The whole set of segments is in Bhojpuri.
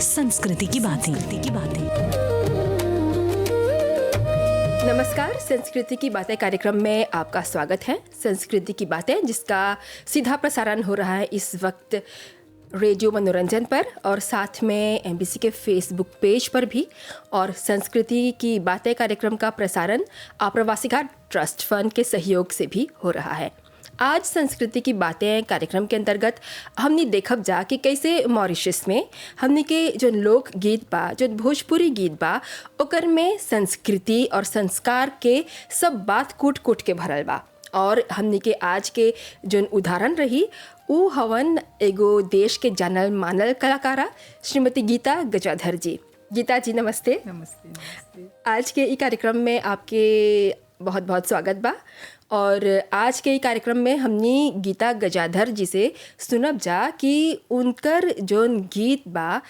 संस्कृति की बातें। नमस्कार, संस्कृति की बातें कार्यक्रम में आपका स्वागत है। संस्कृति की बातें जिसका सीधा प्रसारण हो रहा है इस वक्त रेडियो मनोरंजन पर और साथ में एमबीसी के फेसबुक पेज पर भी, और संस्कृति की बातें कार्यक्रम का प्रसारण आप्रवासी घाट ट्रस्ट फंड के सहयोग से भी हो रहा है। आज संस्कृति की बातें कार्यक्रम के अंतर्गत हमने देखब जा कि कैसे मॉरिशस में हमने के जो लोक गीत बा, जो भोजपुरी गीत बा, ओकर में संस्कृति और संस्कार के सब बात कूट कूट के भरल बा। और हमने के आज के जो उदाहरण रही उ हवन एगो देश के जानल मानल कलाकारा श्रीमती गीता गजाधर जी। गीता जी नमस्ते। नमस्ते। आज के ई कार्यक्रम में आपके बहुत बहुत स्वागत बा। और आज के ई कार्यक्रम में हमने गीता गजाधर जी से सुनब जा कि उनकर जोन गीत बा,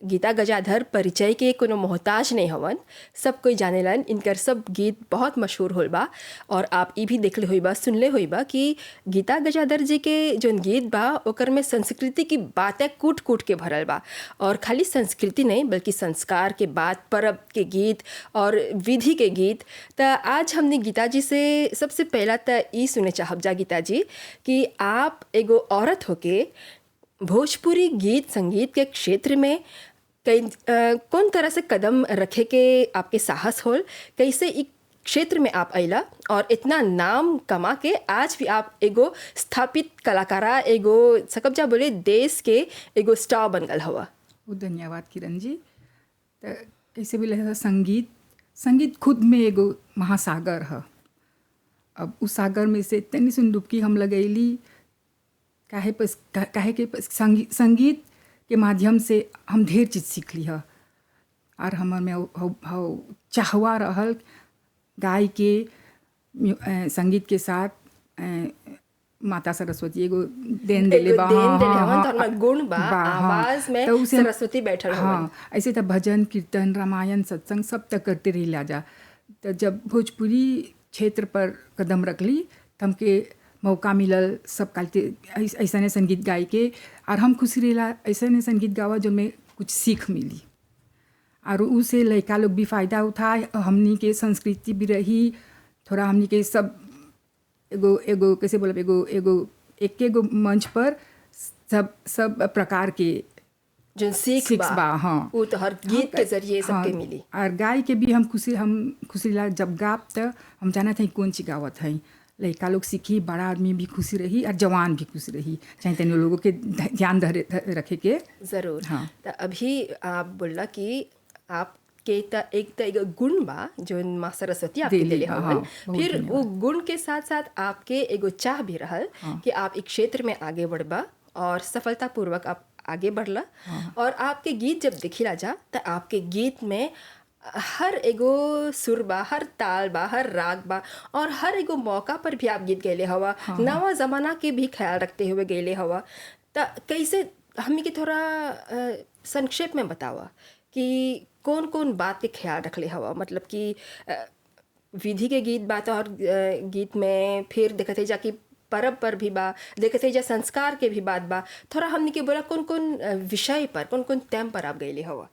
गीता गजाधर परिचय के कोनो मोहताज नहीं हवन, सब कोई जानेलन। इनकर सब गीत बहुत मशहूर होल बा और आप ई भी देखले होई बा, सुनले होई बा कि गीता गजाधर जी के जोन गीत बा ओकर में संस्कृति की बातें कूट कूट के भरल बा। और खाली संस्कृति नहीं बल्कि संस्कार के बात, परब के गीत और विधि के गीत। तो आज हमने गीता जी से सबसे पहला तो ई सुने चाहब जा गीता जी कि आप एगो औरत होके भोजपुरी गीत संगीत के क्षेत्र में कौन तरह से कदम रखे के आपके साहस होल, कैसे इस क्षेत्र में आप अइला और इतना नाम कमा के आज भी आप एगो स्थापित कलाकारा, एगो सकबजा बोले देश के एगो स्टार बन गल हवा। धन्यवाद किरण जी। तो कैसे बोले संगीत खुद में एगो महासागर है। अब उस सागर में से तनी सुन डुबकी हम लगैली काहे के संगीत के माध्यम से हम ढेर चीज़ सीख ली है। और हमर में चाहवा रहल गाय के संगीत के साथ माता सरस्वती एगो देन देले बा। गुण बा, आवाज में तो सरस्वती बैठल हवन। हाँ, ऐसे तो भजन कीर्तन रामायण सत्संग सब तक करते रही जा। तो जब भोजपुरी क्षेत्र पर कदम रखली तो हमके मौका मिलल सब कालते ऐसा ने संगीत गाए के। और हम खुशी रहा ऐसा ने संगीत गावा जो में कुछ सीख मिली और उसे लड़का लोग भी फ़ायदा उठाए। हमनी के संस्कृति भी रही थोड़ा, हमनी के सब एगो कैसे बोलब एगो मंच पर सब प्रकार के जो सीख बा। हाँ, वो तो हर गीत के जरिए सबके मिली। और गाय के भी हम खुशी ला जब गाप तो हम जाना था कौन सी गावत है। लड़का लोग सीखी, बड़ा आदमी भी खुशी रही और जवान भी खुशी रही, चाहे तेन लोगों के ध्यान रखे के ज़रूर। हाँ। तो अभी आप बोला कि आपके एक गुण बा जो माँ सरस्वती आपके दिले हवन। हाँ, फिर वो गुण के साथ साथ आपके एगो चाह भी रहल कि आप एक क्षेत्र में आगे बढ़बा और सफलतापूर्वक आप आगे बढ़ला। और आपके गीत जब देखिला जा तो आपके गीत में हर एगो सुर बा, हर ताल बा, हर राग बा और हर एगो मौका पर भी आप गीत गैले हवा। नवा ज़माना के भी ख्याल रखते हुए गैले हवा। तो कैसे हमें के थोड़ा संक्षेप में बतावा कि कौन कौन बात के ख्याल रखले हवा। मतलब कि विधि के गीत बात और गीत में फिर देखते जा कि परब पर भी बा, देखते जा संस्कार के भी बात बा। थोड़ा हमने के बोला कौन कौन विषय पर, कौन कौन थीम पर आप गैले हवा।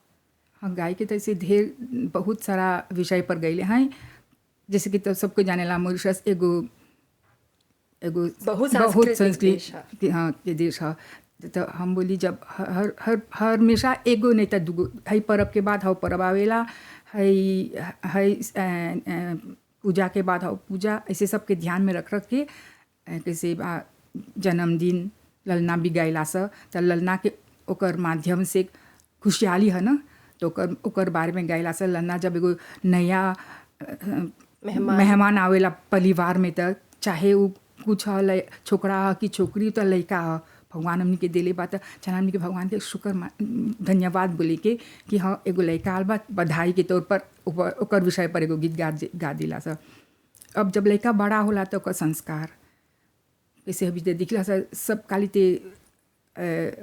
हाँ, गाय के तो ऐसे ढेर बहुत सारा विषय पर गए हैं। जैसे कि तो सबको जानेला मॉरिशस एगो बहुत संस्कृति हाँ के देश है। तो हम बोली जब हर हमेशा एगो नहीं तो दूगो है परब के बाद हाउ परब आवेला, है पूजा के बाद हाउ पूजा, ऐसे सबके ध्यान में रख के कैसे जन्मदिन ललना भी गायला सा। तो ललना के ओकर माध्यम से खुशहाली है ना, तो ओकर बारे में गायला से। ललना जब एगो नया मेहमान आवेला परिवार में, तो चाहे वो कुछ छोकरा कि छोकरी, तो लड़का भगवान हमनी के दिले बात चला हमनी के भगवान के शुक्र धन्यवाद बोले के कि हाँ एगो लड़का आल बा, बधाई के तौर पर ओकर विषय पर एगो गीत गा दिला सा। अब जब लड़का बड़ा होला तो ओकर संस्कार कैसे अभी दिखला सा सब काली ते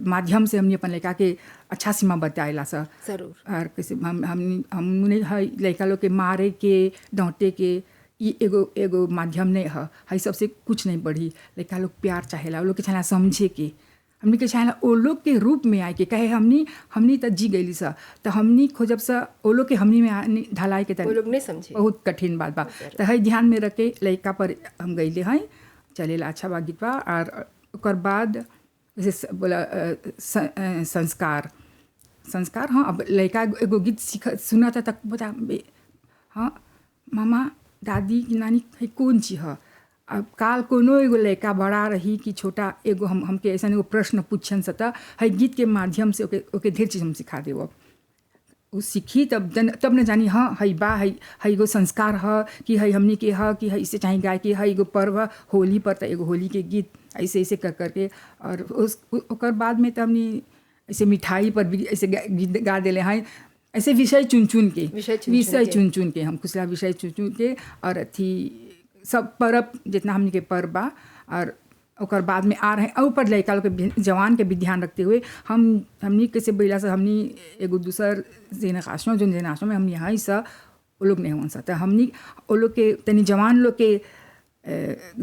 माध्यम से हमने अपन लड़का के अच्छा सीमा बताएला सा। जरूर। और कैसे हमने लड़का लोग के मारे के डांटे के ये एगो माध्यम नहीं है सबसे कुछ नहीं बढ़ी। लड़का लोग प्यार चाहेला, वो लोग के चाहेला समझे के हमनी के चाहेला ओ लोग के रूप में आए के कहे हमनी त जी गईली सा तो हमनी खोजब सा ओ लोग के हमनी में ढलाई के वो लोग नहीं समझे। बहुत कठिन बात बा। तो है ध्यान में रख के लड़का पर हम गईले हैं चलेला अच्छा बा गीत बा। और ओकर बाद जैसे बोला संस्कार हाँ। अब लड़का एगो गीत सुना था तक बता हाँ मामा दादी की नानी है कौन चीज है। अब काल कोनो एगो लड़का बड़ा रही कि छोटा एगो हमके ऐसा एगो प्रश्न पूछन सता है गीत के माध्यम से ओके ढेर चीज़ हम सिखा देव। वो सीखी तब न जानी हाँ है बा है एगो संस्कार है कि है हमनी के है कि है इसे चाहे गाय के है एगो पर्व होली पर तो एगो होली के गीत ऐसे ऐसे कर करके। और ओकर बाद में तो हमनी ऐसे मिठाई पर भी ऐसे गीत गा देले हैं ऐसे विषय चुन चुन के हम खुशला विषय चुन चुन के। और अथी सब पर्व जितना हमने के पर्व बा और ओकर बाद में आ रहे हैं। और ऊपर लड़का लोग के जवान के भी ध्यान रखते हुए हमनी कैसे बैला से हमनी एगो दूसर जेनरेशन में हमनी यहाँ सा वो लोग नहीं हो सकता। हमनी वो लोग के तनी जवान लोग के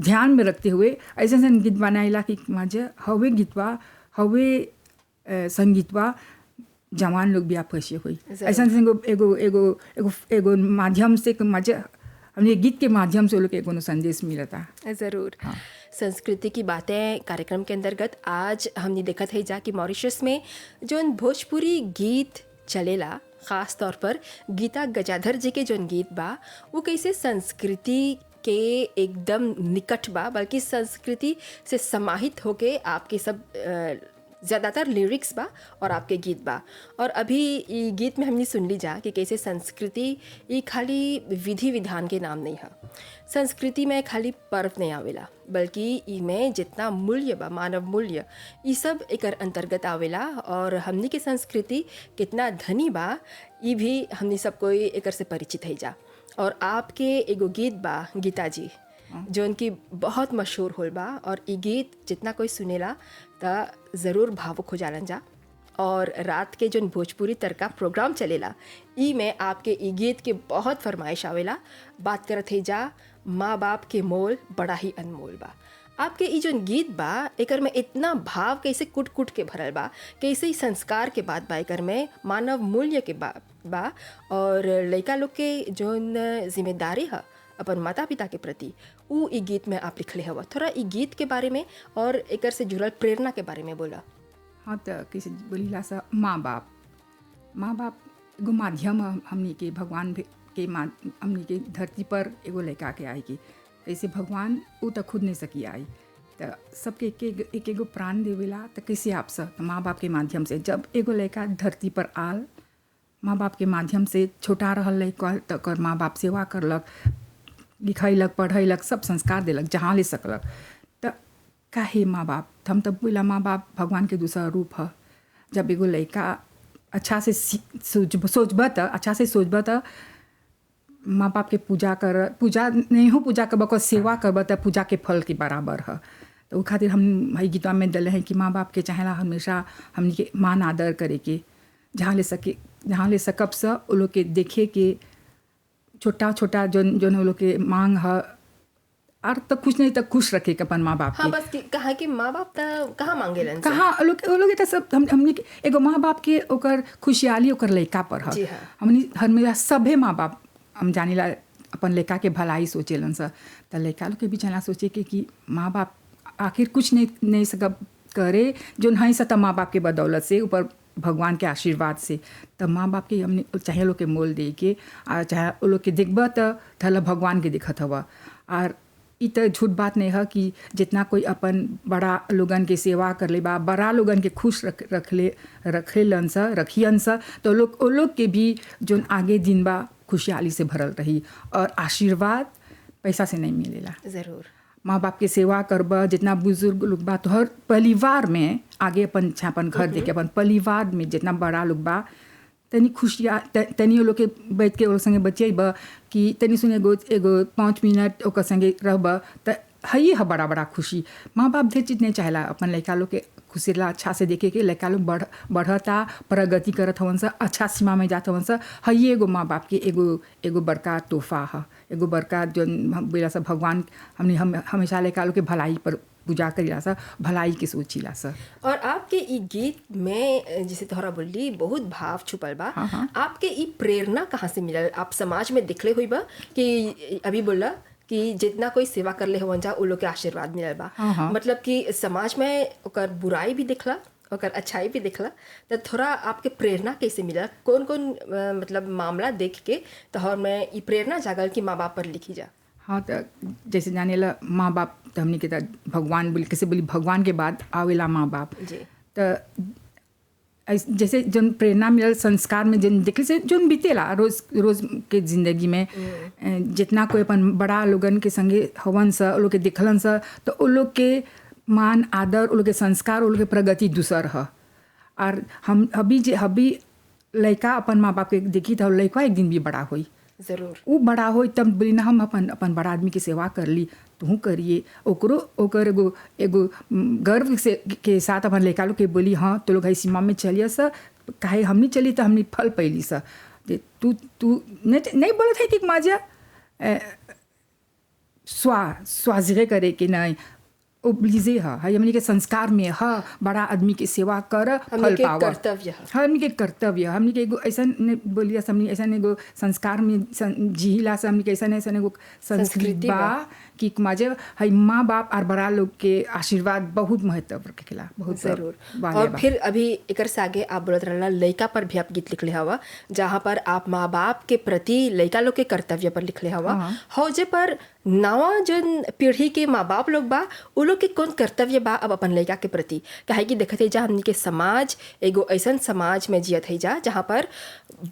ध्यान में रखते हुए ऐसे ऐसे गीत बनाइला कि माजे हवे गीतवा हवे संगीतवा जवान लोग भी आप कैसे हुई ऐसा एगो माध्यम से माजे हमने गीत के माध्यम से वो लोग एगो संदेश मिलता। ज़रूर हाँ। संस्कृति की बातें कार्यक्रम के अंतर्गत आज हमने देखा था जा कि मॉरिशस में जो भोजपुरी गीत चलेला ख़ास तौर पर गीता गजाधर जी के जो गीत बा वो कैसे संस्कृति के एकदम निकट बा बल्कि संस्कृति से समाहित होके आपके सब ज़्यादातर लिरिक्स बा और आपके गीत बा। और अभी ये गीत में हमने सुन ली जा कि कैसे संस्कृति ये खाली विधि विधान के नाम नहीं है। संस्कृति में खाली पर्व नहीं आवेला बल्कि इमें जितना मूल्य बा मानव मूल्य ये सब एकर अंतर्गत आवेला। और हमनी के संस्कृति कितना धनी बा ये भी हमनी सब कोई एकर से परिचित है जा। और आपके एगो गीत बा गीता जी जो उनकी बहुत मशहूर होल बा और ये गीत जितना कोई सुनेला तो ज़रूर भावुक हो जालन जा। और रात के जो भोजपुरी तड़का प्रोग्राम चलेला ई में आपके ई गीत के बहुत फरमाइश आवेला। बात करत है जा माँ बाप के मोल बड़ा ही अनमोल बा। आपके ई जो गीत बा एकर में इतना भाव कैसे कुट कुट के भरल बा कैसे ही संस्कार के बात बा एकर में मानव मूल्य के बा और लड़का लोग के जो जिम्मेदारी है अपन माता पिता के प्रति वो ई गीत में आप लिखले हवा। थोड़ा ई गीत के बारे में और एकर से जुड़ल प्रेरणा के बारे में बोला। हाँ तो कैसे बोलीला सा माँ बाप एगो माध्यम हमनी के भगवान के हमनी के धरती पर एगो लड़का के आई की कैसे भगवान वो तो खुद नहीं सकी आई तो सबके एक एगो प्राण देवेला तो कैसे आप सब तो माँ बाप के माध्यम से जब एगो लड़का धरती पर आल माँ बाप के माध्यम से छोटा रहल लड़का तो माँ बाप सेवा करलक लिखैलक पढ़ैलक सब संस्कार देलक जहाँ ले सकलक। तो काहे माँ बाप हम तब बोला माँ बाप भगवान के दूसरा रूप है। जब एगो लड़का अच्छा से सोचब तो अच्छा से सोचब तो माँ बाप के पूजा नहीं हो पूजा करब को सेवा करब तो पूजा के फल के बराबर है। तो वो खातिर हम हई गीतवा में डले हैं कि माँ बाप के चाहेला हमेशा हमनी के मान आदर करे के जहाँ ले सकब से वो लोग के देखे के छोटा छोटा जो वो लोग के मांग है और तो कुछ नहीं तो खुश रखे के अपन माँ बाप हाँ बस कहा कि माँ बाप तो कहाँ मांगेलन कहाँ वो लोग तो सब हमनी एगो माँ बाप के ओकर खुशहाली ओकर लड़का पर है। हमनी हमेशा सभे माँ बाप हम जानीला अपन लड़का के भलाई सोचेलन सा तो लड़का लोग के भी चला सोचे के कि माँ बाप आखिर कुछ नहीं सकब करे जो नहीं सता माँ बाप के बदौलत से ऊपर भगवान के आशीर्वाद से। तब माँ बाप के हमने चाहे लोग के मोल दे के और चाहे वो लोग के देखब तो थला भगवान के दिखत हवा। और इ तो झूठ बात नहीं है कि जितना कोई अपन बड़ा लोगन के सेवा कर ले बा बड़ा लोगन के खुश रखेलन सा रखियन सा तो वो लोग के भी जो आगे दिन बा खुशहाली से भरल रही। और आशीर्वाद पैसा से नहीं मिलेला। ज़रूर माँ बाप के सेवा करब जितना बुजुर्ग लोग बा तो हर परिवार में आगे अपन घर देके अपन परिवार में जितना बड़ा लोग बा तनी खुशियाँ तनी लोग के बैठ के वो संगे बचेब कि तनी सुन एगो 5 मिनट ओकर संगे रहब तो है बड़ा खुशी। माँ बाप ढेर चीज़ नहीं चाहेला अपन लड़का लोग के खुशी ला अच्छा से देखे के लड़का लोग बढ़ता प्रगति करत हवन सा अच्छा सीमा में जात हवन सा है एगो माँ बाप के एगो बड़का तोहफा है एगो बड़का जो बोला सब भगवान हमने हमेशा लड़का लोग के भलाई पर पूजा करीला सा, भलाई के सोचीला सा। और आपके ई गीत में जैसे तोहरा बोली बहुत भाव छुपल बा। आपके ई प्रेरणा कहाँ से मिलल? आप समाज में दिखले हुई बा कि अभी बोला कि जितना कोई सेवा कर ले होवन जा उ लोग के आशीर्वाद मिलल बा। मतलब कि समाज में ओकर बुराई भी दिखला, ओकर अच्छाई भी दिखला, तो थोड़ा आपके प्रेरणा कैसे मिला? कौन कौन मतलब मामला देख के तोहर में ई प्रेरणा जागल कि माँ बाप पर लिखी जा? हाँ, तो जैसे जाने ला माँ बाप तो हमने के भगवान बोली, कैसे बोली भगवान के बाद आवेला माँ बाप। जी। तो जैसे जन प्रेरणा मिलल संस्कार में जन देखले से जोन बीतेला रोज रोज के जिंदगी में, जितना कोई अपन बड़ा लोगन के संगे हवन सा, वो लोग के देखलन सा, तो वो लोग के मान आदर, वो लोग के संस्कार, वो लोग के प्रगति दूसर है। और हम अभी लड़का अपन माँ बाप के देखी तो लड़का एक दिन भी बड़ा होई, जरूर वो बड़ा हो तब बोली ना हम अपन बड़ा आदमी की सेवा कर ली, तू करिए ओकर एगो गर्व से के साथ अपन लड़का लोग के बोली हाँ तो लोग है सीमा में चलिए सा, काहे हमनी चली तो हमनी फल पैली सा। तू नहीं बोलत है कि मजा स्वाजिरे करे कि नहीं ओब्लिजे है हमनी के संस्कार में है बड़ा आदमी की सेवा कर फल पावा, कर्तव्य है। हमनी के कर्तव्य, हमनी के एगो ऐसा बोलिया हमनी ऐसा एगो संस्कार में जिहिला से हमनी के ऐसा एगो संस्कृति बा कि मजे है माँ बाप और बड़ा लोग के आशीर्वाद बहुत महत्व रखेला, बहुत जरूर। और फिर अभी एक आगे आप बोलत रहला लड़का पर भी आप गीत लिखले हवा, जहाँ पर आप माँ बाप के प्रति लड़का लोग के कर्तव्य पर लिखले हवा। हौजे पर नवा जन पीढ़ी के माँ बाप लोग बा उ लोग के कौन कर्तव्य बा अब अपन लड़का के प्रति? काहे कि देखत है जा हमनी के समाज एगो ऐसा समाज में जियत है जा जहाँ पर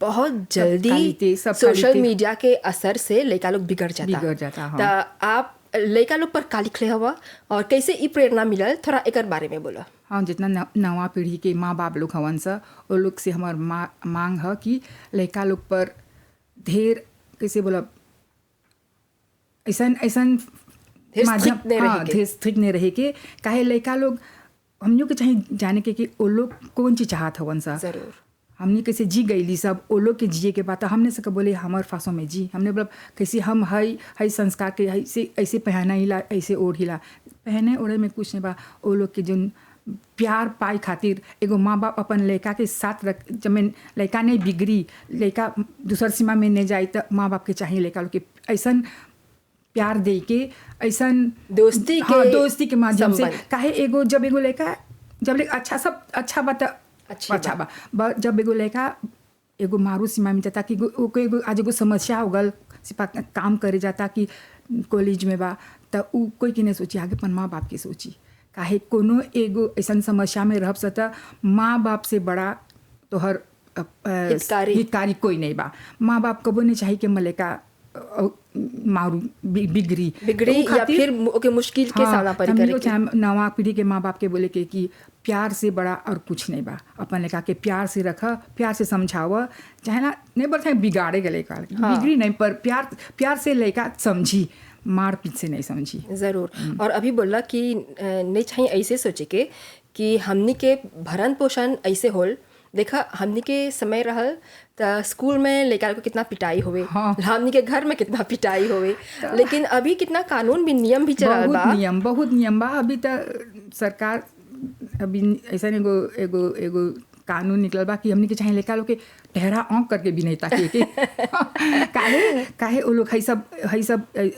बहुत जल्दी सोशल मीडिया के असर से लड़का लोग बिगड़ जाता। तो आप लड़का लोग पर का लिखले हवा और कैसे ई प्रेरणा मिलल, थोड़ा एक बारे में बोला। हाँ, जितना नवा पीढ़ी के माँ बाप लोग हवन सा वो लोग से हमार मांग है कि लड़का लोग पर ढेर कैसे बोला ऐसा माध्यम ढेर स्ट्रिक्ट नहीं रहे के, काहे लड़का लोग हम लोग के चाहिए जाने के कि वो लोग कौन चीज चाहत हवन सा। जरूर हमने कैसे जी गईली सब वो लोग के जिए के बात हमने से बोले हमार फांसों में जी, हमने बोला कैसे हम हई संस्कार के ऐसे पहना हिला, ऐसे ओढ़ हिला, पहने ओढ़े में कुछ नहीं बा। वो लोग के जो प्यार पाई खातिर एगो माँ बाप अपन लड़का के साथ रख, जब मैं लड़का नहीं बिगड़ी, लड़का दूसर सीमा में नहीं जाए तो माँ बाप के चाहिए लड़का लोग के ऐसा प्यार दे के, ऐसा दोस्ती के माध्यम से। काहे एगो जब एगो लड़का जब अच्छा सब अच्छा बात अच्छा बा, जब एगो लड़का एगो मारू सीमा में जाता कि एगो आज एगो समस्या हो गल सिपा काम करे जाता कि कॉलेज में बा, तो उ कोई के नहीं सोची आगे अपन माँ बाप के सोची। काहे कोनो एगो ऐसा समस्या में रह सकता माँ बाप से बड़ा तोहर हितकारी कोई नहीं बा। माँ बाप कबो नहीं चाहिए कि लड़का मारू बिगड़ी या फिर ओके मुश्किल के सामना करे के। नवा पीढ़ी के माँ बाप के बोले के कि प्यार से बड़ा और कुछ नहीं बा, अपन लड़का के प्यार से रखा, प्यार से समझावा, चाहे ना नहीं बोलते बिगाड़े गले का बिगड़ी नहीं, पर प्यार से लड़का समझी, मार पीट से नहीं समझी। ज़रूर। और अभी बोला कि नहीं चाहिए ऐसे सोचे के कि हमनी के भरण पोषण ऐसे होल, देखा हमनी के समय रहल तो स्कूल में लड़का को कितना पिटाई होवे, हमनी के घर में कितना पिटाई होवे, लेकिन अभी कितना कानून भी नियम भी चलल बा, बहुत नियम बा। अभी तो सरकार अभी ऐसा एगो कानून निकल बा कि हमनी के चाहे लड़का लोग के टहरा आँख करके भी नहीं ताकि के काहे वो लोग है सब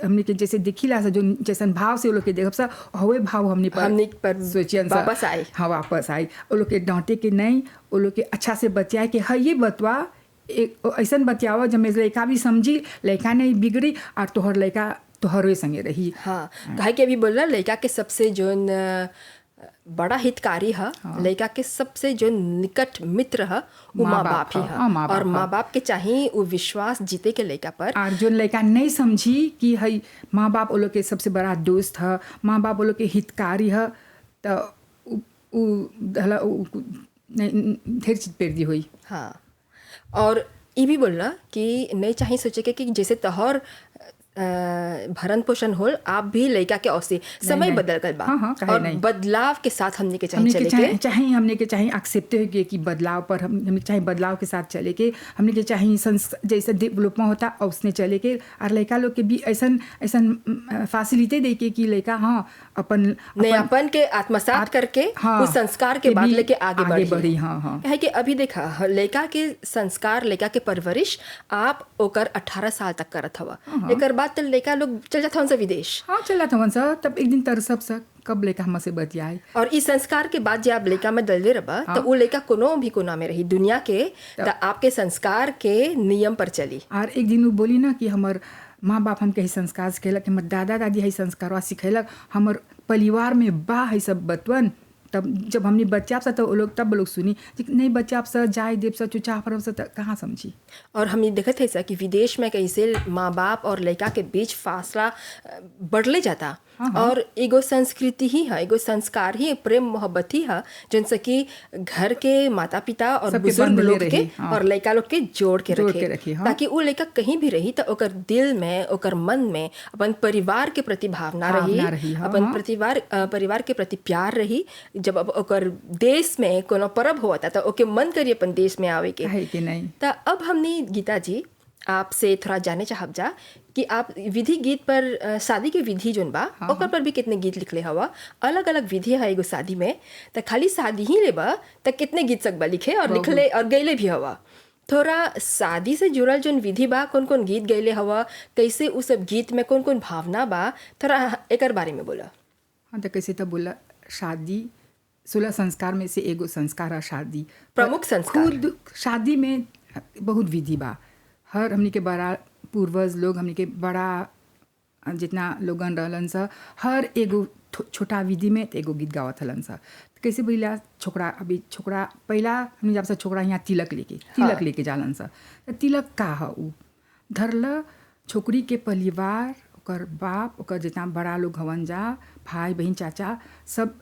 हमनी के जैसे दिखिला सा जो जैसन भाव से वो लोग के देखब सा हवे भाव हमनी पर सोचियन वापस आए। हाँ, वापस आई। वो लोग के डांटे के नहीं, वो लोग के अच्छा से बचाए के है ये बतवा एक ऐसा बतियावा जब मैं लड़का भी समझी, लड़का नहीं बिगड़ी और तोहर लड़का तोहरे संगे रही। हाँ, काहे के अभी बोल रहा लड़का के सबसे जो बड़ा हितकारी है, लड़का के सबसे जो निकट मित्र है वो माँ बाप ही है। और माँ बाप के चाहिए वो विश्वास जीते के लड़का पर। और जो लड़का नहीं समझी कि है माँ बाप वो लोग के सबसे बड़ा दोस्त है, माँ बाप वो लोग के हितकारी है, तो ढेर चीज पैदी हुई। हाँ, और ये भी बोलना कि नहीं चाहिए सोचे कि जैसे तोहर भरण पोषण होल आप भी लड़का के औसे समय नहीं। बदल गल बा हाँ, काहे और नहीं। बदलाव के साथ हमने के चाहिए हमने चले के के चाहे हमने के चाहे एक्सेप्ट हो कि बदलाव पर हमने चाहे बदलाव के साथ चले के हमने के चाहे जैसे डेवलपमेंट होता उसने चले के और लड़का लोग के भी ऐसा ऐसा फैसिलिटी दे के कि लड़का हाँ अपन नयापन के आत्मसात करके हाँ, उस संस्कार के के बाद भी लेके आगे आगे बढ़ी, बढ़ी हाँ, हाँ। है कि अभी देखा लड़का के संस्कार लड़का के परवरिश आप ओकर 18 साल तक करत हवा एकर बाद तो लड़का लोग चल जाता उनसे विदेश हाँ चला था वन सा तब एक दिन तरसब सा कब लड़का हमसे बतियाए और इस संस्कार के बाद जब आप लड़का में डलवे रबा तो वो लड़का कोनो भी कोना में रही दुनिया के तो आपके संस्कार के नियम पर चली और एक दिन वो बोली ना कि हमर माँ बाप हमके ही संस्कार सिखेलक हमर दादा दादी है संस्कारवा सिखेलक हमर परिवार में बा है सब बतवन तब जब हमने बच्चा सा तो वो लोग तब लोग सुनी नहीं बच्चा सा जाए देव सा चुचा फरम सा कहाँ समझी। और हमने देखा थे सर कि विदेश में कैसे माँ बाप और लड़का के बीच फासला बढ़ले जाता और एगो संस्कृति ही है एगो संस्कार ही प्रेम मोहब्बत ही है जिनसे कि घर के माता पिता और बुजुर्ग लोग के और लड़का लोग के जोड़ के रखे ताकि वो लड़का कहीं भी रही तो ओकर दिल में ओकर मन में अपन परिवार के प्रति भावना रही अपन परिवार के प्रति प्यार रही। जब अब ओकर देश में कोनो पर्व होता तो ओके मन करिए अपन देश में आवे के नहीं। तो अब हमने गीता जी आपसे थोड़ा जाने चाहब जा कि आप विधि गीत पर शादी के विधि जोन बा ओकर पर भी कितने गीत लिखले हवा अलग अलग विधि है एगो शादी में तो खाली शादी ही लेबा तो कितने गीत सकबा लिखे और लिखले और गैले भी हवा थोड़ा शादी से जुड़ल जोन विधि बा कौन कौन गीत गैले हवा कैसे उस सब गीत में कौन कौन भावना बा थोड़ा एकर बारे में बोला। हाँ तो कैसे तो बोला शादी 16 संस्कार में से एगो संस्कार है शादी प्रमुख संस्कार खुद शादी में बहुत विधि बा हर हमनी के बड़ा पूर्वज लोग हमनी के बड़ा जितना लोगन रहलन सा हर एगो छोटा विधि में एगो गीत गावत हलन सा कैसे बोला छोकरा अभी छोकरा पहला हमने जब से छोकरा यहाँ तिलक लेके जालन सा तो तिलक का है उ धरल छोकरी के परिवार ओकर बाप ओकर जितना बड़ा लोग हवन जा भाई बहन चाचा सब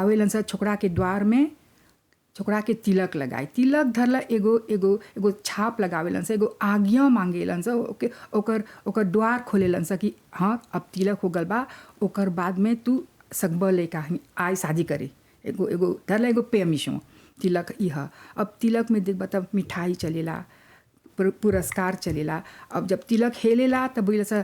आवेलन सा छोकरा के द्वार में छोकरा के तिलक लगाए तिलक धरला एगो एगो एगो छाप लगावेलन सा एगो आज्ञा मांगेलन सा ओके ओकर द्वार खोलेलन सा कि हाँ अब तिलक हो गल बा ओकर बाद में तू सकब लेका आए शादी करे एगो एगो धरला एगो पेमिशो तिलक यह अब तिलक में देख बता मिठाई चलेला पुरस्कार चलेला। अब जब तिलक हेलेला तब बोला सा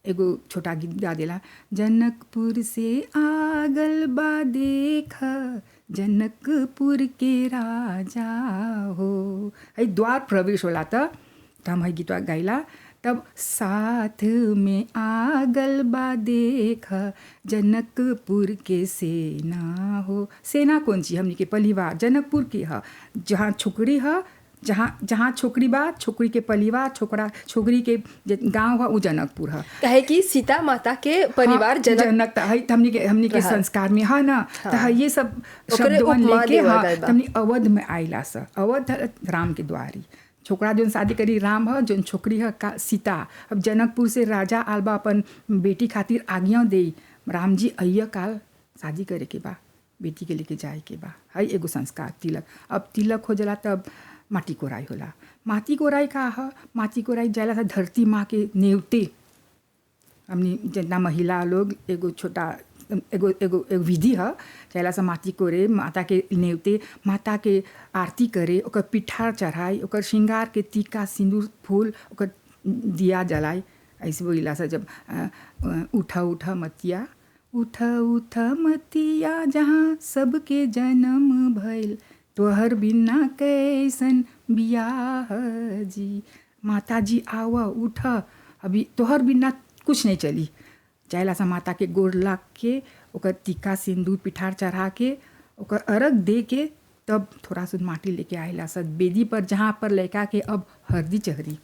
एगो छोटा गीत गा देला जनकपुर से आगल बा देख जनकपुर के राजा हो है द्वार प्रवेश होला तब हम है गीतवा गाइला तब साथ में आगल बा देख जनकपुर के सेना हो। सेना कौन सी हमनी के परिवार जनकपुर के है जहाँ छोकरी है जहाँ छोकरी बा छोकरी के परिवार छोकरी के गांव है वो जनकपुर है कहे कि सीता माता के परिवार जनक हमनी के संस्कार में है ना तो ये सब शब्दवन लेके हमनी अवध में आइला सा अवध राम के द्वारी छोकरा जोन शादी करी राम है जोन छोकरी है सीता। अब जनकपुर से राजा आलबा अपन बेटी खातिर आज्ञा दे राम जी अय्या काल शादी करे के बा बेटी के लेके जाए के बा है एगो संस्कार तिलक। अब तिलक हो जाला तब माटी कोराई होला माटी कोराई का है माटी कोराई जाला था धरती माँ के नेवते हमनी जितना महिला लोग एगो छोटा एगो एगो एगो विधि है चला सा माटी कोरे माता के नेवते माता के आरती करे ओकर पिठार चढ़ाई ओकर श्रृंगार के टीका सिंदूर फूल ओकर दिया जलाई ऐसे बोला सा जब उठा उठा मतिया उठा मतिया जहाँ सबके जन्म भइल तोहर बिना कैसन बियाह जी माता जी आवा उठ अभी तोहर बिना कुछ नहीं चली चाहला सा माता के गोड़ लाग के ओकर टीका सिंदूर पिठार चढ़ा के ओकर अर्घ दे के तब थोड़ा सा माटी लेके आएला सा बेदी पर जहाँ पर लड़का के अब हरदी चहरी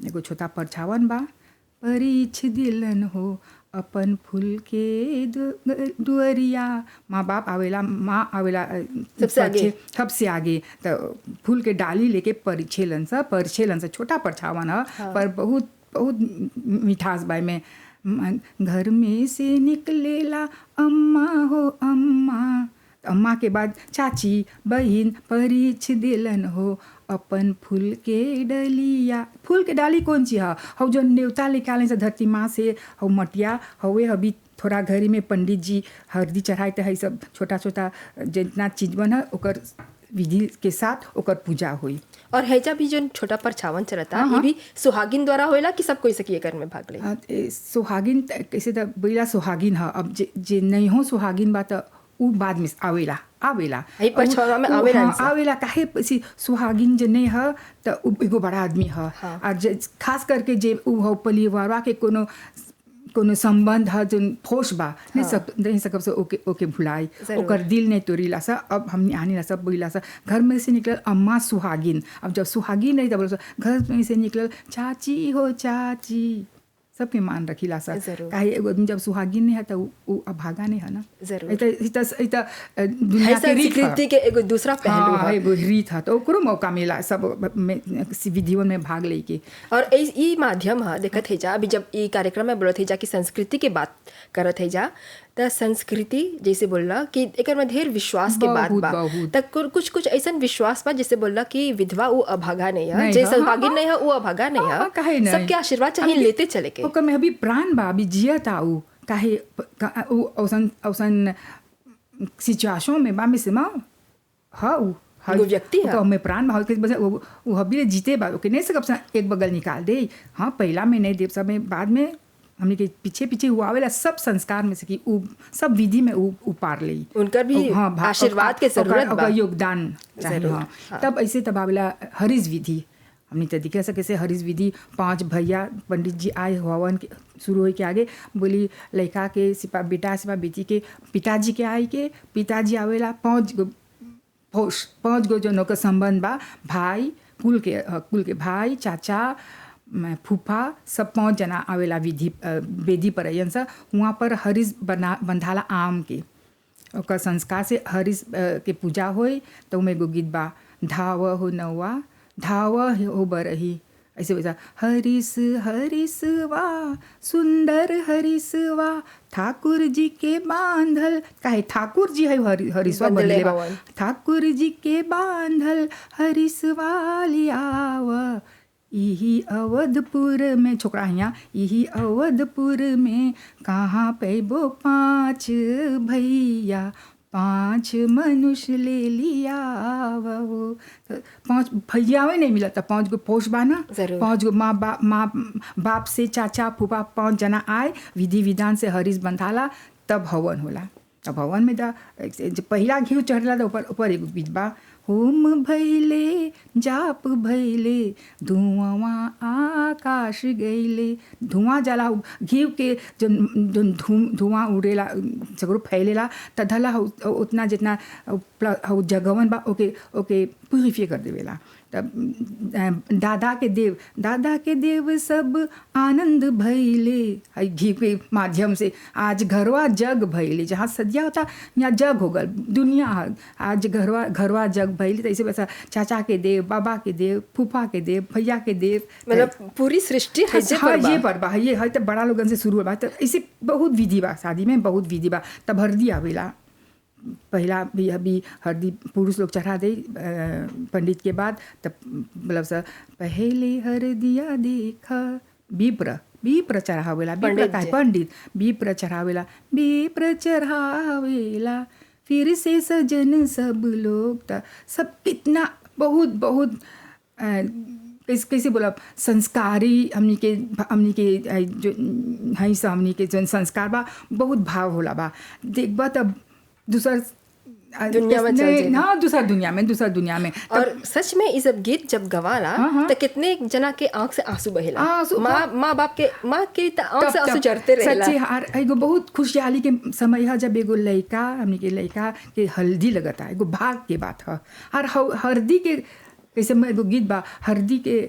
एगो छोटा परछावन बा परिछ दिलन हो अपन फूल के दुअरिया माँ बाप आवेला माँ आवेला सबसे आगे तो फूल के डाली लेके परिछेलन सा छोटा परछावन है पर बहुत बहुत मिठास बाई में घर में से निकलेला अम्मा हो अम्मा अम्मा के बाद चाची बहिन परिछ दिलन हो अपन फूल के डलिया। फूल के डाली कौन ची है? हौ जो नेवता निकाले से धरती माँ से हौ मटिया हवे अभी थोड़ा घरी में पंडित जी हल्दी चढ़ाए है सब छोटा छोटा जितना चीज बन है ओकर विधि के साथ ओकर पूजा हुई। और हैजा भी जो छोटा परछावन चलता ये भी सुहागिन द्वारा होएला कि सब कोई सकी एकर में भाग ले? सुहागिन कैसे त बोला सुहागिन है। अब जे नहीं हो सुहागिन बा त उ बाद में आवेला यही परछावन में आवेला आवेला काहे सुहागिन जे नहीं है त एगो बड़ा आदमी है। और खास करके जे उ हो परिवारवा के कोनो संबंध है जो फोश बा नहीं सकब से ओके भुलाई ओकर दिल नहीं तोड़ीला सा। अब हमने आने ला सब बोला सा घर में से निकल अम्मा सुहागिन। अब जब सुहागिन नहीं तब घर में से निकल चाची हो चाची सबके मान रखीला सा। काहे एगो आदमी जब सुहागिन नहीं है तो वो अभागा नहीं है ना। दुनिया के संस्कृति के एगो दूसरा पहलू है, एगो रीत है तो ओकरो मौका मिला सब विधियों में भाग लेके। और ई माध्यम है देखत है जा अभी जब ई कार्यक्रम में बोलत है जा कि संस्कृति के बात करत है जा त संस्कृति जैसे बोलला कि एकर में ढेर विश्वास के बात बा त कुछ ऐसा विश्वास बा जैसे बोलला कि विधवा वो अभागा नहीं है, जैसे सुहागिन नहीं है वो अभागा नहीं है, सबके आशीर्वाद चाहिए लेते चले के। ओकर में अभी प्राण बा अभी जियता उ काहे औसन सिचुएशन में बा में से मां हां वो व्यक्ति है में प्राण बा के वो हबी जीते बा ओके नहीं सकब एक बगल निकाल दे। हाँ पहला में नहीं देव सब में बाद में हमने के पीछे हुआ आवेला सब संस्कार में से कि उ सब विधि में उ पार ले उनकर भी आशीर्वाद के जरूरत बा योगदान चाहिए। हाँ तब ऐसे तब आवेला हरिज विधि। हमने तो दिखा सके से हरिज विधि 5 भैया पंडित जी आए हवन शुरू हो के आगे बोली लड़का के सिपा बेटा सिपा बेटी के पिताजी के आए के पिताजी आवेला 5 गो जनों का संबंध बा भाई कुल के भाई चाचा फूफा सब 5 जना आवेला विधि वेदी पर अयन सा। वहाँ पर हरिस बंधाला आम के ओकर संस्कार से हरिस के पूजा होई तो उमें एगो गीत बा धाव हो नौवा धाव हो बरही ऐसे वैसा हरिस हरिसवा सुंदर हरिसवा ठाकुर जी के बांधल काहे ठाकुर जी है हरिसवा बदले बा ठाकुर जी के बांधल हरिसवा लियाव यही अवधपुर में छोकरा हियाँ यही अवधपुर में कहाँ पैबो 5 भैया 5 मनुष्य ले लिया वो 5 भैया नहीं मिला था 5 गो पोष बाना 5 गो माँ बाप से चाचा फूफा 5 जना आए विधि विधान से हरिस बंधाला तब हवन होला। तब हवन में पहला घी चढ़ला तो ऊपर एगो बीजबा होम भैले जाप भैले धुआं आकाश गईले। धुआं जला घी के जो धुआं उड़ेला सगरो फैलेला तधला उतना जितना जगवन बा ओके प्यूरिफाई कर देवेला। तब दादा के देव सब आनंद भैले घी के माध्यम से आज घरवा जग भैले। जहाँ सदिया होता यहाँ जग हो गल दुनिया आज घरवा जग भैले। तो ऐसे वैसा चाचा के देव बाबा के देव फूफा के देव भैया के देव मतलब पूरी सृष्टि ये पर बा ये है। तब बड़ा लोगन से शुरू हुआ तो ऐसे बहुत विधि बा शादी में बहुत विधि बा। तब हल्दी आवेला पहला भी अभी हल्दी पुरुष लोग चढ़ा दे पंडित के बाद तब मतलब सर पहले हल्दिया देखा बीप्र चढ़ावेला पंडित बीप्र चढ़ावेला बीप्र चढ़ावेला फिर से सजन सब लोग सब कितना बहुत कैसे बोला संस्कारी हमनी के जो है हमनी के जो संस्कार बा बहुत भाव होला बा देखबा तब दूसरा दुनिया में दूसरा दुनिया में और सच में ये सब गीत जब गवाला तो कितने जना के आंख से आंसू बहेला माँ बाप के आंख से आंसू चढ़ते रहेला। सच्ची एगो बहुत खुशहाली के समय है जब एगो लड़का हमनी के लड़का के हल्दी लगता है एगो भाग के बात है। और हल्दी के कैसे एगो गीत बा हल्दी के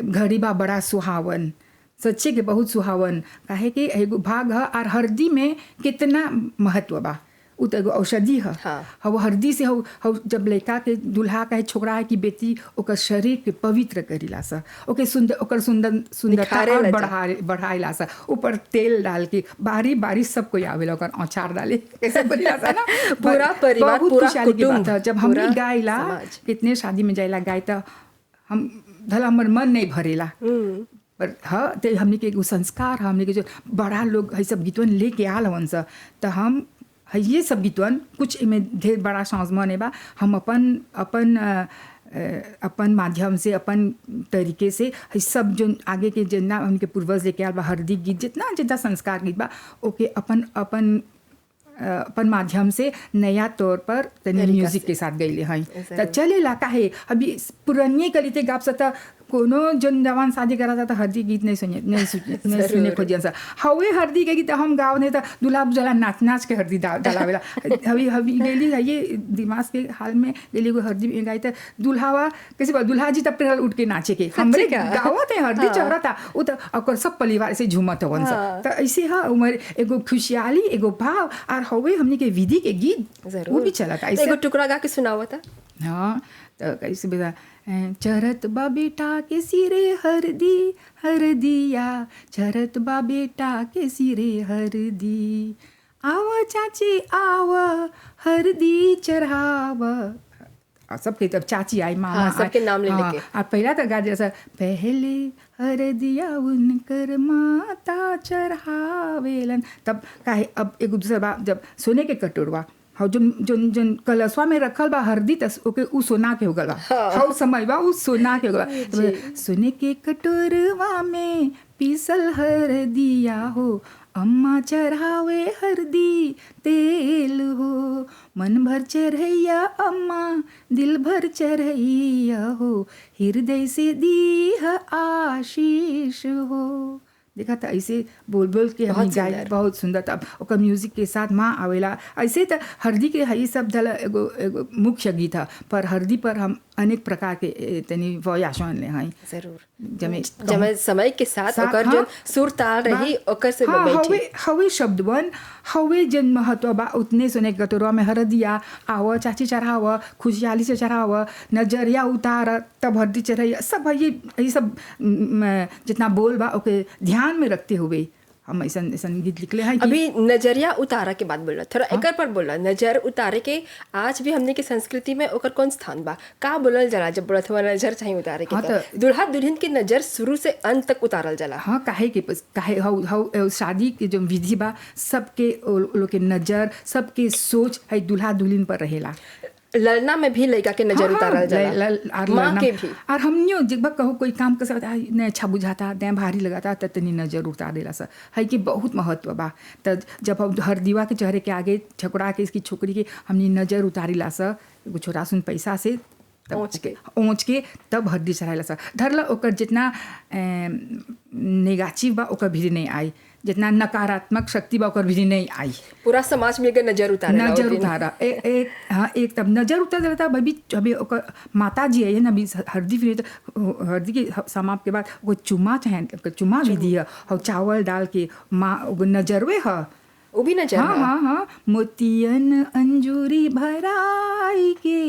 घड़ी बा बड़ा सुहावन सच्चे के बहुत सुहावन काहे कि एगो भाग है। और हल्दी में कितना महत्व बा उ तो एगो औषधि है। हाँ। हव हरदी से हव जब लड़का के दुल्हा कहे छोकरा है कि बेटी ओकर शरीर के पवित्र करीला सा, ओके सुंदरता निखारे और ला जा। बढ़ाएला सा। ऊपर तेल डाल के बारी बारी सब कोई आवेला ओकर अचार डाले कैसे करीला सा ना। पूरा परिवार, बहुत पूरा खुशहाली की बात कुटुंब, है। जब हम पूरा गायला समाज। कितने शादी में जाइला गाय तो हम भला हमर मन नहीं भरेला, पर हाँ तो हमने के एगो संस्कार, हमने के जो बड़ा लोग है सब गीतवन लेके आल हवन सा, तो हम है ये सब गीतवन कुछ इमें ढेर बड़ा सांसमा नहीं बा। हम अपन माध्यम से अपन तरीके से है सब जो आगे के जितना उनके पूर्वज लेके आल बा हरदी गीत जितना जितना संस्कार गीत बा ओके अपन माध्यम से नया तौर पर तनी म्यूजिक के साथ गईले हैं तो चलेला। काहे अभी पुरानी कलिते गाप सता कोनो जन जवान शादी करा था तो हरदी गीत नहीं सुने खोजियन सा। हवे हरदी के गीत हम गाँव नहीं था दुल्हा जला नाच के हरदी डालावेला। हवी गेली है ये दिमाग के हाल में गेली को हरदी गाई था दुल्हावा कैसे बोल दुल्हा जी तब पेड़ उठ के नाचे के हमरे गावत है हरदी चढ़ा था वो तो और सब परिवार से झूमत हवन सा। तो ऐसे हाँ उमर एगो खुशहाली एगो भाव और हवे हमने के विधि के गीत वो भी चला था। एगो टुकड़ा गा के सुनावा था। हाँ तो कैसे बेटा चरत बा बेटा के सिरे हरदिया चरत बा बेटा के सिरे हरदी आव चाची आव हरदी चढ़ाव। सबके तब चाची आई मामा हाँ, सबके नाम ले लेके। और पहला तो गा जैसा पहले हरदिया उनकर माता चढ़ावेलन। तब काहे अब एक दूसरा बात जब सोने के कटोरवा हाँ जोन कलशवा में रखल बा हरदी तस ओके उ सोना के हो गल बा। हाँ समय बा उ सोना के हो गल। सोने के कटोरवा में पीसल हरदिया हो अम्मा चढ़ावे हरदी तेल हो मन भर चढ़ैया अम्मा दिल भर चढ़ैया हो हृदय से दीह आशीष हो। देखा था ऐसे बोल बोल के हम गाय बहुत सुंदर था। ओकर म्यूजिक के साथ माँ आवेला ऐसे तो हरदी के है सब धला एगो मुख्य गीत है। पर हरदी पर हम अनेक प्रकार के तनी वयासन ले हैं जरूर जमे समय के साथ ओकर जो सुर ताल रही ओकर से बैठी हवे शब्दवन हवे जन महत्व बा उतने सुने गतोरवा में हरदिया आव चाची चढ़ाव खुशहाली से चढ़ाव नजरिया उतार तब हरदी चढ़ैया सब है ये सब जितना बोल बा ओके ध्यान में रखते हुए हम ऐसा गीत लिखले हैं। अभी नजरिया उतारा के बात बोला थोड़ा एकर पर बोला नजर उतारे के आज भी हमने के संस्कृति में ओकर कौन स्थान बा का बोलल जाला जब बोलत हुआ नजर चाहिए उतारे के तो दुल्हा दुल्हन की नजर शुरू से अंत तक उतारल जाला। हाँ काहे हाउ शादी के जो विधि बा सबके लोग के नजर सबके सोच है दुल्हा दुल्हन पर रहेला। लड़ना में भी लड़का के नजर उतारल जाला माँ के भी। और हमनियो जब कहो कोई काम कर सकता है अच्छा बुझाता दें भारी लगाता तो तनी नजर उतार देला सा है कि बहुत महत्व बा। तो जब हम हरदीवा के चेहरे के आगे छकड़ा के इसकी छोकरी के हमने नजर उतारीला सा एगो छोटा सुन पैसा से ओंच के तब हरदी चढ़ाइला सा धरला ओकर जितना नेगेटिव बा ओकर भी नहीं आई जितना नकारात्मक शक्ति बा ओकर भी नहीं आई। पूरा समाज में नजर उतारा एक तब नजर उतार देता भाभी अभी ओकर माता जी है ना अभी हरदी फिर हरदी के समाप्त के बाद वो चुमा चाहे चुमा भी दिया और चावल डाल के माँ नजरवे है वो भी नजर। हाँ मोतियन अंजूरी भराई के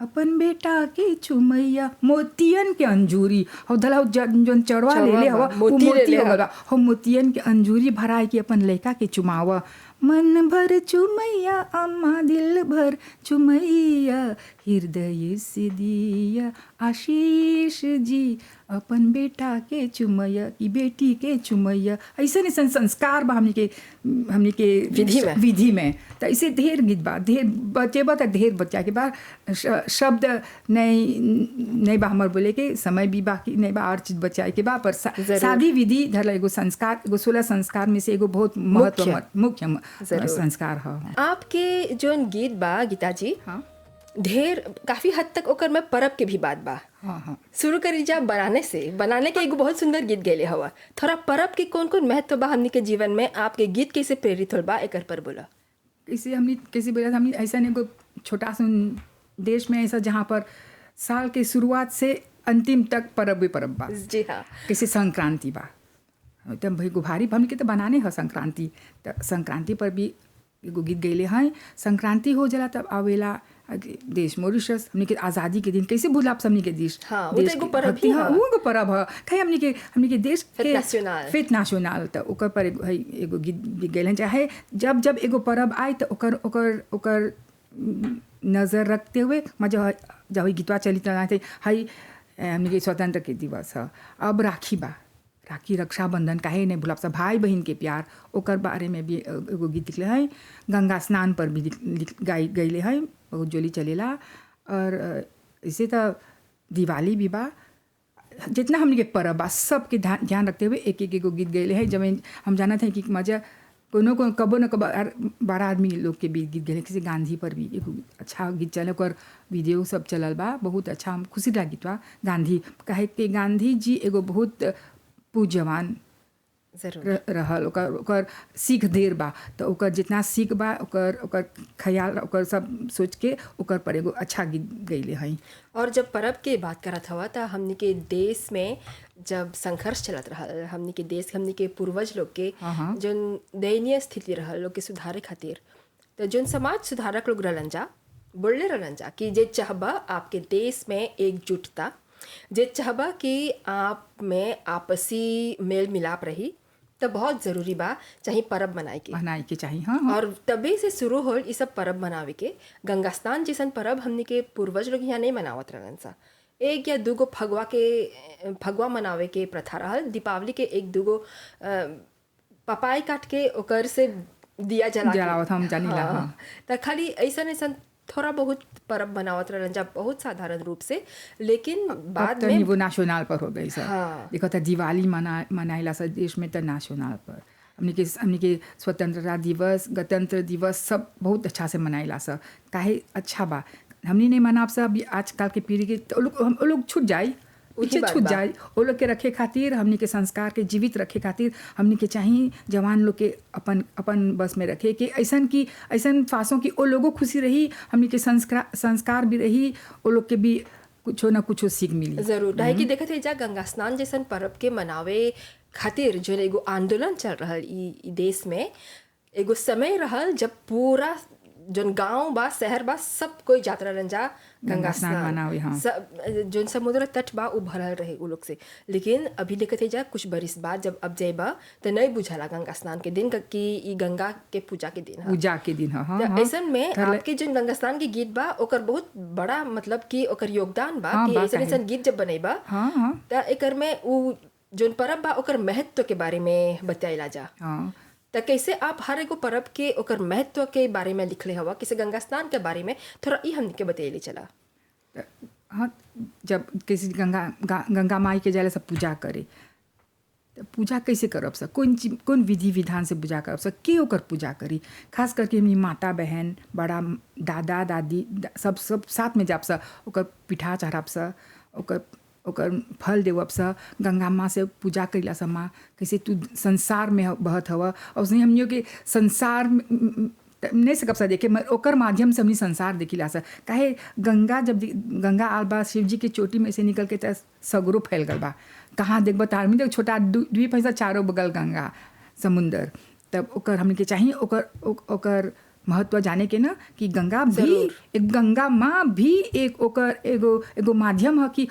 अपन बेटा के चुमैया मोतियन के अंजूरी हो धला जोन चढ़वा ले ले हवा मोती होगा हो मोतियन के अंजूरी भराई के अपन लड़का के चुमावा मन भर चुमैया अम्मा दिल भर चुमैया हृदय से दिया आशीष जी अपन बेटा के चुमैया की बेटी के चुमैया ऐसे नहीं संस्कार बा हमने के विधि में। तो ऐसे ढेर गीत बा ढेर बच्चे बा ढेर बच्चा के बाद शब्द नहीं बा हमार बोले के समय भी बाकी नहीं बा और चीज बचाए के बा पर शादी विधि धरला एगो संस्कार एगो 16 संस्कार में से एगो बहुत मुख्य संस्कार है। आपके जो गीत बा गीता जी हाँ ढेर काफी हद तक ओकर में परब के भी बात बा। हाँ शुरू करी जा बनाने के एगो बहुत सुंदर गीत गैले हवा थोड़ा परब के कौन कौन महत्व बा हमनी के जीवन में आपके गीत कैसे प्रेरित होल बा एकर पर बोला। कैसे हमने कैसे बोला हमने ऐसा नहीं को छोटा सा देश में ऐसा जहाँ पर साल के शुरुआत से अंतिम तक परब बा। जी हाँ कैसे संक्रांति बा तो भाई गुभारी हमने के तो बनाने है संक्रांति तो संक्रांति पर भी एगो गीत गैले हैं। संक्रांति हो जाला तब आवेला देश मॉरिशस, हमने के आज़ादी के दिन कैसे भूलाब हमने के देश। हाँ, वो तो एगो परब ही हाँ, वो एगो परब है। कहीं हमने के देश फेट के नेशनल। फेट नेशनल तो ओकर पर एगो गीत गैलन चाहे जब एगो परब आए तो ओकर नज़र रखते हुए मजा जब गीतवा चली तो हाई हमने के स्वतंत्र के दिवस है। अब राखी रक्षाबंधन काहे नहीं भूलब सब भाई बहन के प्यार ओकर बारे में भी एगो गीत लिखले हैं। गंगा स्नान पर भी गैले हैं, बहुत जोली चलेला। और इसे तो दिवाली भी बा, जितना हमने के परब बा सबके ध्यान रखते हुए एक एगो गीत गैले हैं। जब हम जानते हैं कि मजा कोनो कबो न कबो 12 आदमी लोग के भी गीत गए। किसी गांधी पर भी एगो अच्छा गीत चल ओकर वीडियो सब चलल बा, बहुत अच्छा हम खुशी लगा गीतवा। गांधी कहे कि गांधी जी एगो बहुत पूज्यवान रहल, ओकर सीख देर बा तो ओकर जितना सीख बा ओकर ख्याल ओकर सब सोच के ओकर पर एगो अच्छा गीत गैले हैं। और जब परब के बात करत हवा था हमने के देश में जब संघर्ष चलत रहा, हमने के देश हमने के पूर्वज लोग के जोन दयनीय स्थिति रहा लोग के सुधारे खातिर, तो जोन समाज सुधारक लोग रहलन जा बोलले रहलन जा कि जे चाहबा आपके देश में एकजुटता, जे चाहबा कि आप में आपसी मेल मिलाप रही तो बहुत ज़रूरी बा चाहे परब मनाए के चाहिए। हाँ। और तभी से शुरू हो ये सब परब मनावे के। गंगा स्नान जैसन परब हमने के पूर्वज लोग यहाँ नहीं मनावत रहन सा। एक या दूगो फगवा मनावे के प्रथा रहल। दीपावली के एक दूगो पपाई काट के ओकर से दिया जलावत हम जानीला। हाँ, तो खाली ऐसा थोड़ा बहुत परब बनावत रहन जा, बहुत साधारण रूप से, लेकिन बाद में वो नेशनल पर हो गई सर। हाँ। देखो था दिवाली मनाइला सर देश में तो नेशनल पर हमने के स्वतंत्रता दिवस गणतंत्र दिवस सब बहुत अच्छा से मनाइला सर। काहे अच्छा बा हमने नहीं मनाब सर। अभी आजकल के पीढ़ी के तो लोग छूट जाए पीछे छूट जाए। वो लोग के रखे खातिर हमने के संस्कार के जीवित रखे खातिर हमने के चाहिए जवान लोग के अपन बस में रखे कि ऐसन फांसों की वो लोगों खुशी रही, हमने के संस्कार भी रही, वो लोग के भी कुछ ना कुछ सीख मिली। जरूर है कि देखते है जा गंगा स्नान जैसन परब के मनावे खातिर जो एगो आंदोलन चल रहा ई देश में। एगो समय रहल जब पूरा जोन गांव बा शहर बा सब कोई जात रहलन जा गंगा स्नान मनावे। हाँ। जोन समुद्र तट बा उ भरल रहे उ लोग से। लेकिन अभी देखते जा कुछ बरिस बाद जब अब जाइबा तो नहीं बुझाला गंगा स्नान के दिन कि ई गंगा के पूजा के दिन है। हाँ। ऐसन में आपके जो गंगा स्नान के गीत बा ओकर बहुत बड़ा मतलब कि ओकर योगदान बा कि ऐसन गीत जब बनेबा तो एकर में उ जोन परब बा ओकर महत्व के बारे में बताइला जा। तो कैसे आप हर एगो परब के ओकर महत्व के बारे में लिखले हवा, किसी गंगा स्नान के बारे में थोड़ा ई हमके बतैले चला। हाँ, जब किसी गंगा माई के जाले सब पूजा करे तो पूजा कैसे करब सर, कौन विधि विधान से पूजा करब सर, के ओकर पूजा करी। खास करके हमनी माता बहन बड़ा दादा दादी सब साथ में जाब सर, ओकर पिठा चढ़ाब सर, ओकर फल देवब सा। गंगा माँ से पूजा कैला सा माँ कैसे तू संसार में बहत हवा और उसने हमनियों के संसार नहीं सकब सा देखे ओकर माध्यम से हमनी संसार देखिला सा। काहे गंगा आल बा शिव जी के चोटी में से निकल के त सगरो फैल गल बा। कहाँ देखब तार में छोटा द्वीप है चारों बगल गंगा समुंदर। तब ओकर हमने के चाहिए ओकर महत्व जाने के ना कि गंगा माँ भी एक ओकर एगो माध्यम है कि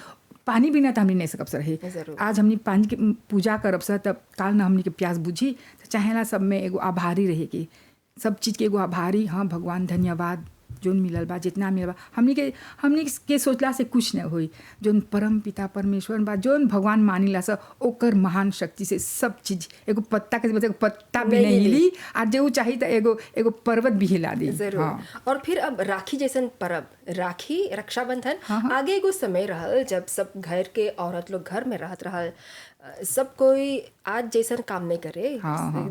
पानी बिना तो हमने नहीं सकब सर रहे। आज हमने पानी की पूजा करब सर तब काल ना हमने के प्यास बुझी तो चाहेला सब में एगो आभारी रहे कि सब चीज़ के एगो आभारी। हाँ भगवान धन्यवाद जोन मिलल बा जितना मिलल बा हमने के सोचला से कुछ नहीं हुई। जोन परम पिता परमेश्वर बा जोन भगवान मानिला सा ओकर महान शक्ति से सब चीज़ एगो पत्ता के पत्ता भी नहीं हिली आज जो चाहिए तो एगो पर्वत भी हिला दी। हाँ। और फिर अब राखी जैसन परब, राखी रक्षाबंधन आगे एगो समय रहल जब सब घर के औरत लोग घर में रहत रहल, सब कोई आज जैसन काम नहीं करे।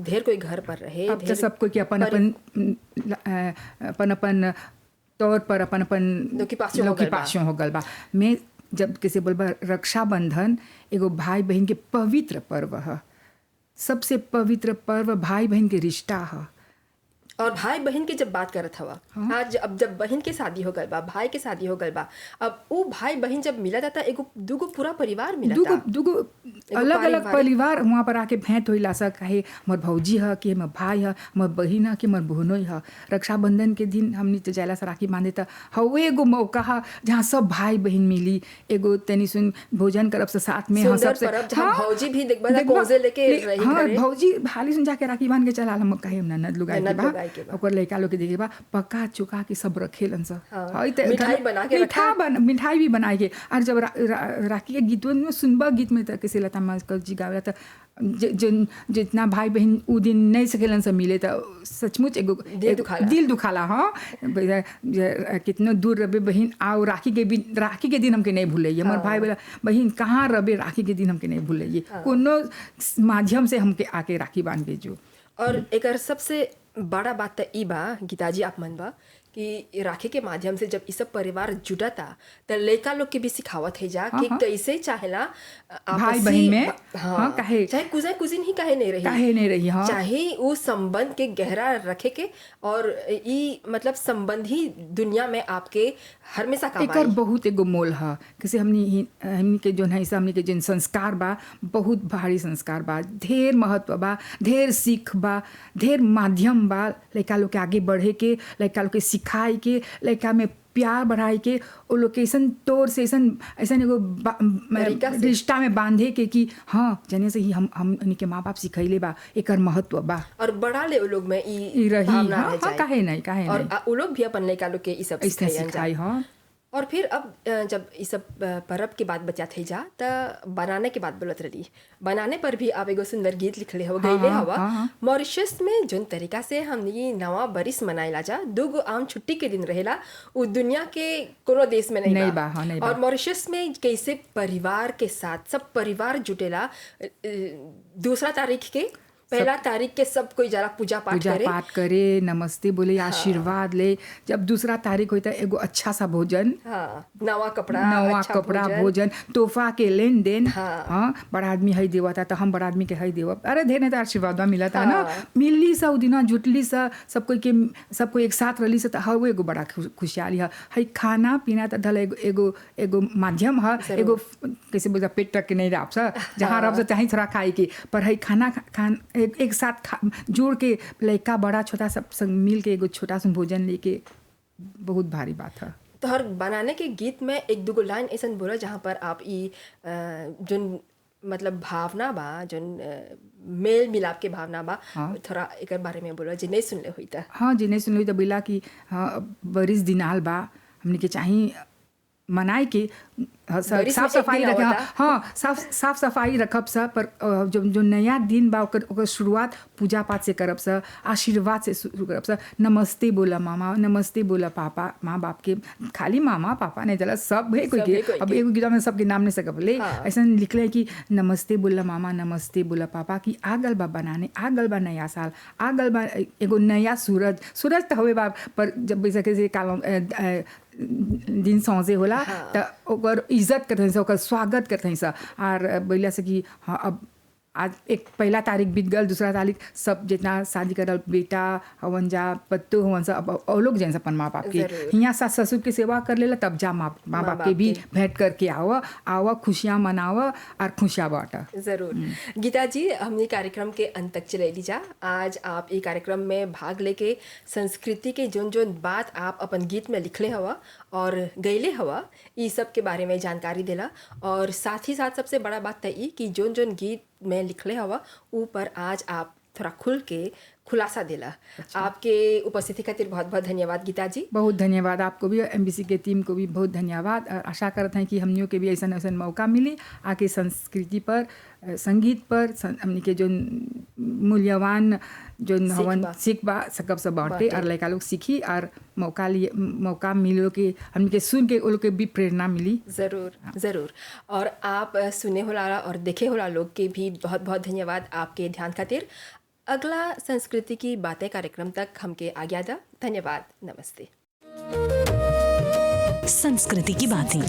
ढेर कोई घर पर रहे। अब तो सब कोई के अपन तौर पर अपन लोकी हो गल बा। मैं जब किसी बोलबा रक्षाबंधन एगो भाई बहन के पवित्र पर्व है, सबसे पवित्र पर्व भाई बहन के रिश्ता है। और भाई बहन की जब बात करत हवा, आज अब जब बहन के शादी हो गल बा, भाई के शादी हो गल बा, अब वो भाई बहन जब मिला था एगो दूगो पूरा परिवार मिला था, दूगो अलग अलग परिवार वहाँ पर आके भेंट होइला सा, कहे मोर भौजी ह कि मोर भाई ह, मोर बहिन ह कि मोर बहनोई ह। रक्षाबंधन के दिन हमनी तो जाला सा राखी बांधे त हवे एगो मौका ह जहाँ सब भाई बहन मिली, एगो तनी सुन भोजन करब से साथ में सुंदर सबसे परब जहाँ भौजी भी देखबा कोजे लेके रही हाँ घरे, भौजी हाली सुन जाके राखी बांध के चला हम कहे ननद लुगाई के ननद बा लुगाई के बा। ओकर लइका लोग के देखे बा पका चुका के सब रखेलन स। हाँ, हई त मिठाई बना के मिठाई भी बनाए के। और जब राखी के गीतों में सुनबा गीत में त किसे लता मंगेशकर जी गावेला त जितना भाई बहन उ दिन नहीं सकेलन से मिले त सचमुच एगो दिल दुखाला। हाँ कितना दूर रबे बहन आओ राखी के दिन हमके नहीं भूलिए। हमार भाई बोला बहन कहाँ रबे राखी के दिन हमके नहीं भूलिए, कोनो माध्यम से हमके आके राखी बांध के जो। और एक सबसे बड़ा बात त ई बा गीताजी आप मन बा कि राखी के माध्यम से जब ई सब परिवार जुटता त लड़का लोग के भी सिखावत है जा कि कैसे चाहेला भाई बहन में कहे चाहे कुजिन ही काहे नहीं रही हाँ चाहे वो संबंध के गहरा रखे के, और ई मतलब संबंधी दुनिया में आपके हमेशा काम एकर बहुत एगो मोल है। कैसे हमनी के जो है हमनी के जो संस्कार बा बहुत भारी संस्कार बा, ढेर महत्व बा, ढेर सीख बा, ढेर माध्यम बा लड़का लोग के आगे बढ़े के, लड़का लोग के सिखाए के, लड़का में प्यार बढ़ाए के, वो लोकेशन तौर से ऐसा एगो रिश्ता में बांधे के कि हाँ जने से ही हम के माँ बाप सिखैले बा एकर महत्व बा, और बड़ा ले वो लोग में ई रही। हाँ काहे नहीं और वो लोग भी अपन लड़का लोग के ई सब सिखाई। हाँ और फिर अब जब ये सब परब के बाद बचा थे जा त बनाने के बाद बोलत रही, बनाने पर भी आप एगो सुंदर गीत लिखले हो गईले हवा। मॉरिशस में जोन तरीका से हमनी नवा बरिस मनाइला जा, दूगो आम छुट्टी के दिन रहेला, उ दुनिया के कोनो देश में नहीं बा। और मॉरिशस में कैसे परिवार के साथ सब परिवार जुटेला, 2 तारीख के पहला तारीख के सब कोई जरा पूजा पाठ करे, नमस्ते बोले, आशीर्वाद ले। जब 2 तारीख होता है एगो अच्छा सा भोजन, नवा कपड़ा भोजन, तोहफा के लेन देन। हाँ बड़ा आदमी हई देवा था तो हम बड़ा आदमी के हई देव, अरे ढेर नहीं तो आशीर्वाद मिला था ना। मिलली सा उ दिना जुटली सा सब कोई एक साथ रही सा, हवे एगो बड़ा खुशहाली है। हई खाना पीना तो धल एगो माध्यम है, एगो कैसे बोलता पेट तक के नहीं रह सा, जहाँ रह चाहे थोड़ा खाए के, पर हई खाना एक साथ जोड़ के लड़का बड़ा छोटा सब संग मिल के एगो छोटा सा भोजन लेके बहुत भारी बात है। तो हर बनाने के गीत में 1-2 लाइन ऐसा बोला जहाँ पर आप ई जोन मतलब भावना बा, जोन मेल मिलाप के भावना बा, थोड़ा एक बारे में बोला जी नहीं सुनले हुई था। हाँ जी नहीं सुनले हुई तो बोला कि हाँ बरिस दिनाल बा, हमने के चाहिए मनाए के साफ सफाई रखे। हाँ साफ सफाई रखब सा, पर जो नया दिन बा ओकर शुरुआत पूजा पाठ से करब सा, आशीर्वाद से शुरू करब सा। नमस्ते बोला मामा, नमस्ते बोला पापा, माँ बाप के खाली मामा पापा नहीं चला सब है कोई के। अब एगो गीता में सबके नाम नहीं सकब ले, ऐसा लिखले कि नमस्ते बोला मामा, नमस्ते बोला पापा कि आगल बा बनाने, आगल बा नया साल, आगल बा एगो नया सूरज तो हवे बा, पर जब बैसके से काल दिन सौजे होला तो ओकर इज्जत करते हैं, ओकर स्वागत करते हैं। और बोला से कि हाँ अब आज एक 1 तारीख बीत गल, 2 तारीख सब जितना शादी करल बेटा हवन जा पत्तू हवन सा, अब और लोग जैसे अपन माँ बाप के यहाँ सास ससुर की सेवा कर लेला, तब जा माँ बाप के भी भेंट करके आवा खुशियाँ मनावा और खुशियाँ बांटा। ज़रूर गीता जी, हमने कार्यक्रम के अंत तक चले ली जा। आज आप ये कार्यक्रम में भाग लेके संस्कृति के जोन बात आप अपन गीत में लिखले हवा और गईले हवा, ये सब के बारे में जानकारी देला, और साथ ही साथ सबसे बड़ा बात तय कि जोन गीत में लिखले हवा ऊपर आज आप थोड़ा खुल के खुलासा देला। आपके उपस्थिति खातिर बहुत बहुत धन्यवाद गीता जी। बहुत धन्यवाद आपको भी, एमबीसी के टीम को भी बहुत धन्यवाद। आशा करते हैं कि हमनियों के भी ऐसा मौका मिले आके संस्कृति पर, संगीत पर हमने के जो मूल्यवान जो हवन सीख बा सकब सब बांटे और लड़का लोग सीखी और मौका मिलो कि हमने के सुन के वो लोग के भी प्रेरणा मिली। ज़रूर और आप सुने होला और देखे होला लोग के भी बहुत बहुत धन्यवाद आपके ध्यान खातिर। अगला संस्कृति की बातें कार्यक्रम तक हमके आज्ञा दा। धन्यवाद, नमस्ते। संस्कृति की बातें।